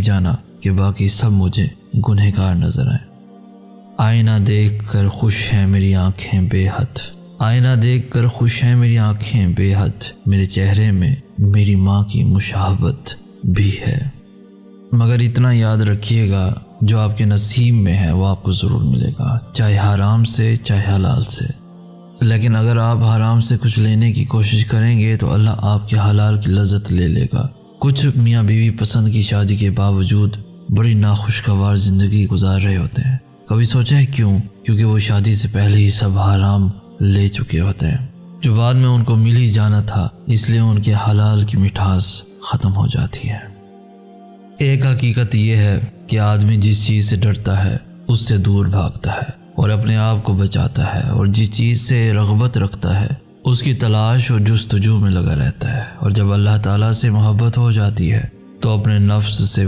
जाना कि बाकी सब मुझे गुनहगार नजर आए। आईना देख कर खुश हैं मेरी आंखें बेहद, आईना देख कर खुश हैं मेरी आंखें बेहद, मेरे चेहरे में मेरी माँ की मुशाहबत भी है। मगर इतना याद रखिएगा, जो आपके नसीब में है वो आपको ज़रूर मिलेगा, चाहे हराम से चाहे हलाल से। लेकिन अगर आप हराम से कुछ लेने की कोशिश करेंगे तो अल्लाह आपके हलाल की लज्जत ले लेगा। कुछ मियाँ बीवी पसंद की शादी के बावजूद बड़ी नाखुशगवार ज़िंदगी गुजार रहे होते हैं। कभी सोचा है क्यों? क्योंकि वो शादी से पहले ही सब हराम ले चुके होते हैं, जो बाद में उनको मिल ही जाना था, इसलिए उनके हलाल की मिठास ख़त्म हो जाती है। एक हकीकत यह है कि आदमी जिस चीज़ से डरता है उससे दूर भागता है और अपने आप को बचाता है, और जिस चीज़ से रग़बत रखता है उसकी तलाश और जुस्तजू में लगा रहता है। और जब अल्लाह ताला से मोहब्बत हो जाती है तो अपने नफ्स से